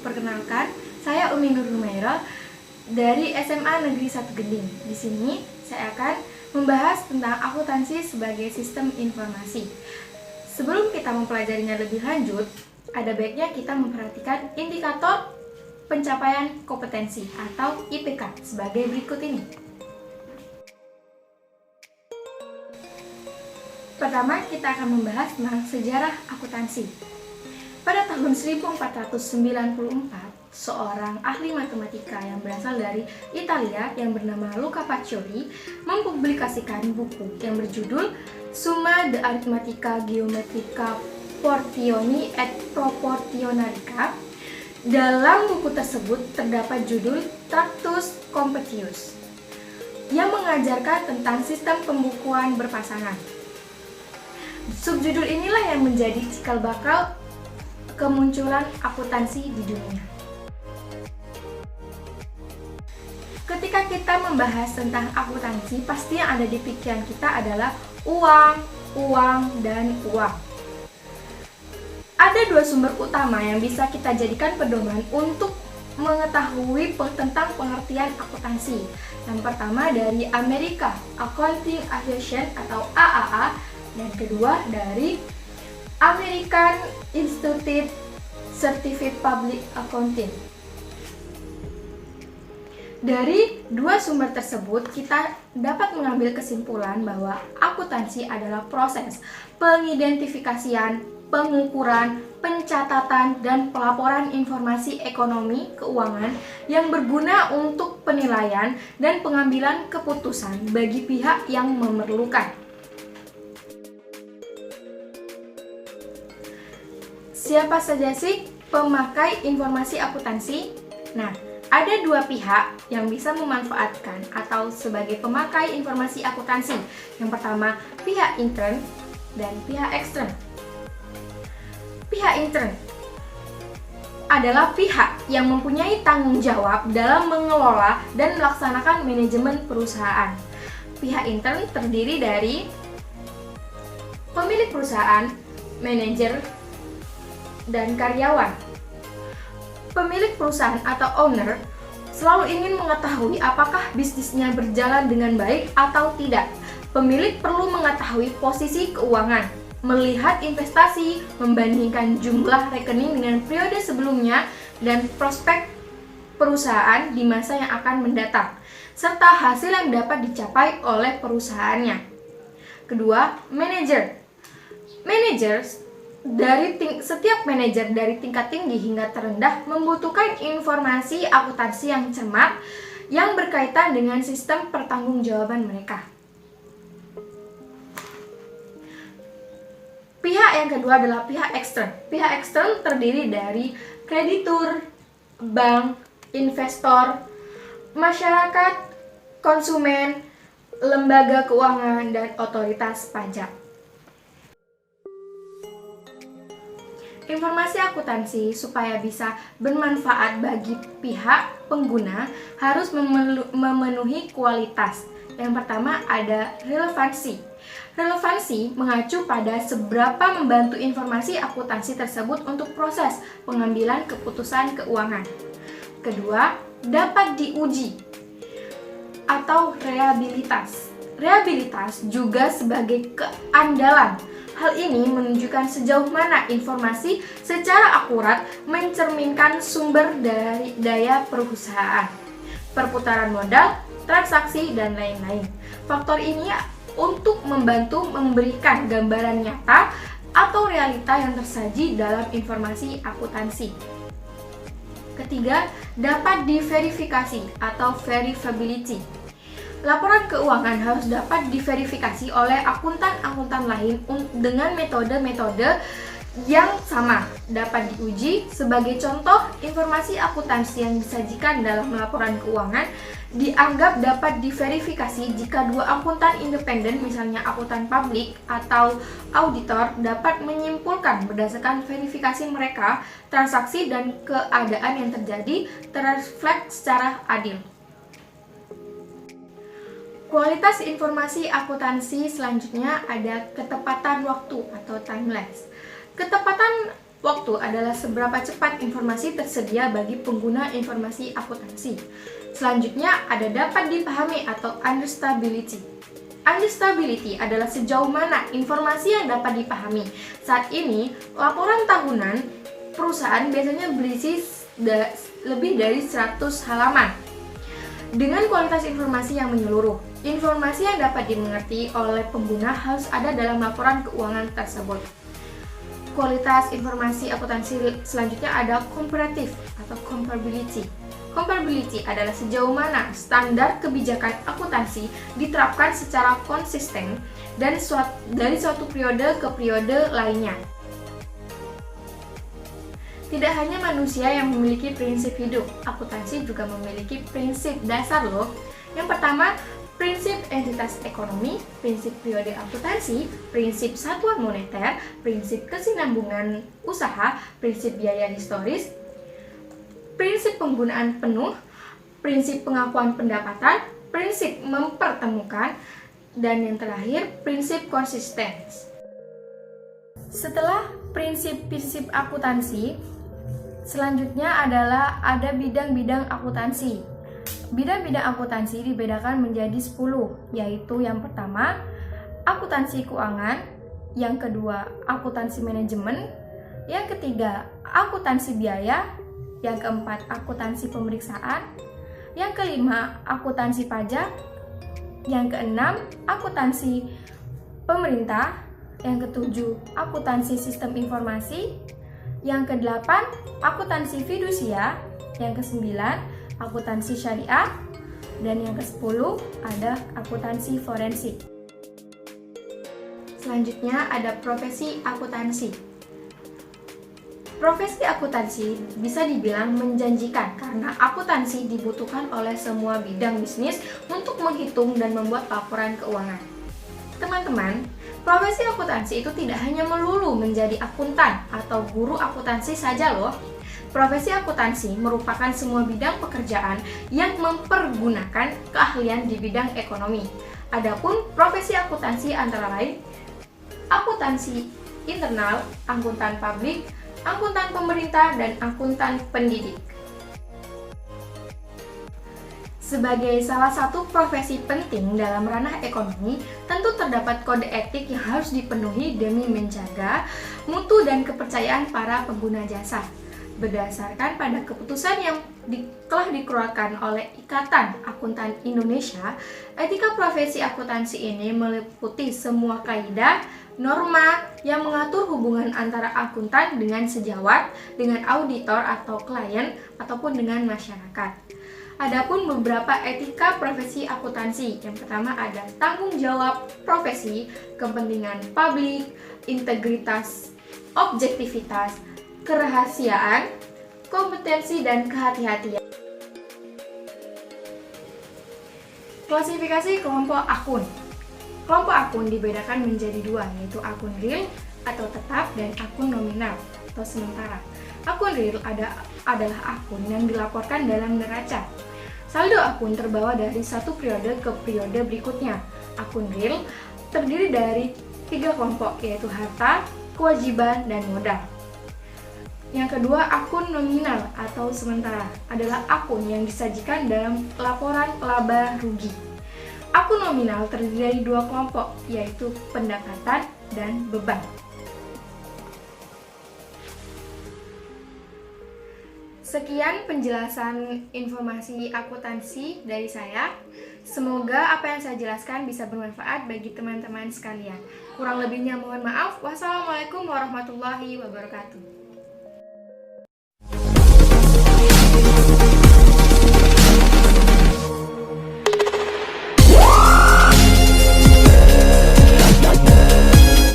perkenalkan, saya Umi Nur Humaira dari SMA Negeri 1 Gending. Di sini saya akan membahas tentang akuntansi sebagai sistem informasi. Sebelum kita mempelajarinya lebih lanjut, ada baiknya kita memperhatikan indikator pencapaian kompetensi atau IPK sebagai berikut ini. Pertama, kita akan membahas tentang sejarah akuntansi. Pada tahun 1494, seorang ahli matematika yang berasal dari Italia yang bernama Luca Pacioli mempublikasikan buku yang berjudul Summa de Arithmetica Geometrica Portioni et Proportionalica. Dalam buku tersebut terdapat judul Tractus Computius yang mengajarkan tentang sistem pembukuan berpasangan. Subjudul inilah yang menjadi cikal bakal kemunculan akuntansi di dunia. Ketika kita membahas tentang akuntansi, pasti yang ada di pikiran kita adalah uang, dan uang. Ada dua sumber utama yang bisa kita jadikan pedoman untuk mengetahui tentang pengertian akuntansi. Yang pertama dari American Accounting Association atau AAA, dan kedua dari American Institute Certified Public Accounting. Dari dua sumber tersebut, kita dapat mengambil kesimpulan bahwa akuntansi adalah proses pengidentifikasian, pengukuran, pencatatan, dan pelaporan informasi ekonomi keuangan yang berguna untuk penilaian dan pengambilan keputusan bagi pihak yang memerlukan. Siapa saja sih pemakai informasi akuntansi? Nah, ada dua pihak yang bisa memanfaatkan atau sebagai pemakai informasi akuntansi. Yang pertama, pihak intern dan pihak ekstern. Pihak intern adalah pihak yang mempunyai tanggung jawab dalam mengelola dan melaksanakan manajemen perusahaan. Pihak intern terdiri dari pemilik perusahaan, manajer, dan karyawan. Pemilik perusahaan atau owner selalu ingin mengetahui apakah bisnisnya berjalan dengan baik atau tidak. Pemilik perlu mengetahui posisi keuangan, melihat investasi, membandingkan jumlah rekening dengan periode sebelumnya, dan prospek perusahaan di masa yang akan mendatang, serta hasil yang dapat dicapai oleh perusahaannya. Kedua, manajer. Setiap manajer dari tingkat tinggi hingga terendah membutuhkan informasi akuntansi yang cermat yang berkaitan dengan sistem pertanggungjawaban mereka. Pihak yang kedua adalah pihak ekstern. Pihak ekstern terdiri dari kreditur, bank, investor, masyarakat, konsumen, lembaga keuangan, dan otoritas pajak. Informasi akuntansi supaya bisa bermanfaat bagi pihak pengguna harus memenuhi kualitas. Yang pertama ada relevansi. Relevansi mengacu pada seberapa membantu informasi akuntansi tersebut untuk proses pengambilan keputusan keuangan. Kedua, dapat diuji atau reliabilitas. Reliabilitas juga sebagai keandalan. Hal ini menunjukkan sejauh mana informasi secara akurat mencerminkan sumber dari daya perusahaan, perputaran modal, transaksi, dan lain-lain. Faktor ini untuk membantu memberikan gambaran nyata atau realita yang tersaji dalam informasi akuntansi. Ketiga, dapat diverifikasi atau verifiability. Laporan keuangan harus dapat diverifikasi oleh akuntan-akuntan lain dengan metode-metode yang sama, dapat diuji. Sebagai contoh, informasi akuntansi yang disajikan dalam laporan keuangan dianggap dapat diverifikasi jika dua akuntan independen, misalnya akuntan publik atau auditor, dapat menyimpulkan berdasarkan verifikasi mereka, transaksi dan keadaan yang terjadi terrefleks secara adil. Kualitas informasi akuntansi selanjutnya ada ketepatan waktu atau timelines. Ketepatan Waktu adalah seberapa cepat informasi tersedia bagi pengguna informasi akuntansi. Selanjutnya ada dapat dipahami atau understandability. Understandability adalah sejauh mana informasi yang dapat dipahami. Saat ini, laporan tahunan perusahaan biasanya berisi lebih dari 100 halaman. Dengan kualitas informasi yang menyeluruh, informasi yang dapat dimengerti oleh pengguna harus ada dalam laporan keuangan tersebut. Kualitas informasi akuntansi selanjutnya ada comparative atau comparability. Comparability adalah sejauh mana standar kebijakan akuntansi diterapkan secara konsisten dan dari suatu periode ke periode lainnya. Tidak hanya manusia yang memiliki prinsip hidup, akuntansi juga memiliki prinsip dasar loh. Yang pertama, prinsip entitas ekonomi, prinsip periode akuntansi, prinsip satuan moneter, prinsip kesinambungan usaha, prinsip biaya historis, prinsip penggunaan penuh, prinsip pengakuan pendapatan, prinsip mempertemukan, dan yang terakhir, prinsip konsisten. Setelah prinsip-prinsip akuntansi, selanjutnya adalah ada bidang-bidang akuntansi. Bidang-bidang akuntansi dibedakan menjadi 10, yaitu yang pertama, akuntansi keuangan, yang kedua, akuntansi manajemen, yang ketiga, akuntansi biaya, yang keempat, akuntansi pemeriksaan, yang kelima, akuntansi pajak, yang keenam, akuntansi pemerintah, yang ketujuh, akuntansi sistem informasi, yang kedelapan, akuntansi fidusia, yang kesembilan, akuntansi syariah, dan yang kesepuluh ada akuntansi forensik. Selanjutnya ada profesi akuntansi. Profesi akuntansi bisa dibilang menjanjikan karena akuntansi dibutuhkan oleh semua bidang bisnis untuk menghitung dan membuat laporan keuangan. Teman-teman, profesi akuntansi itu tidak hanya melulu menjadi akuntan atau guru akuntansi saja loh. Profesi akuntansi merupakan semua bidang pekerjaan yang mempergunakan keahlian di bidang ekonomi. Adapun profesi akuntansi antara lain akuntansi internal, akuntan publik, akuntan pemerintah, dan akuntan pendidik. Sebagai salah satu profesi penting dalam ranah ekonomi, tentu terdapat kode etik yang harus dipenuhi demi menjaga mutu dan kepercayaan para pengguna jasa. Berdasarkan pada keputusan yang telah dikeluarkan oleh Ikatan Akuntan Indonesia, etika profesi akuntansi ini meliputi semua kaidah, norma yang mengatur hubungan antara akuntan dengan sejawat, dengan auditor atau klien, ataupun dengan masyarakat. Adapun beberapa etika profesi akuntansi. Yang pertama ada tanggung jawab profesi, kepentingan publik, integritas, objektivitas, kerahasiaan, kompetensi, dan kehati-hatian. Klasifikasi kelompok akun. Kelompok akun dibedakan menjadi dua, yaitu akun real atau tetap dan akun nominal atau sementara. Akun real adalah akun yang dilaporkan dalam neraca. Saldo akun terbawa dari satu periode ke periode berikutnya. Akun real terdiri dari 3 kelompok, yaitu harta, kewajiban, dan modal. Yang kedua, akun nominal atau sementara adalah akun yang disajikan dalam laporan laba rugi. Akun nominal terdiri dari 2 kelompok, yaitu pendapatan dan beban. Sekian penjelasan informasi akuntansi dari saya. Semoga apa yang saya jelaskan bisa bermanfaat bagi teman-teman sekalian. Kurang lebihnya mohon maaf. Wassalamualaikum warahmatullahi wabarakatuh.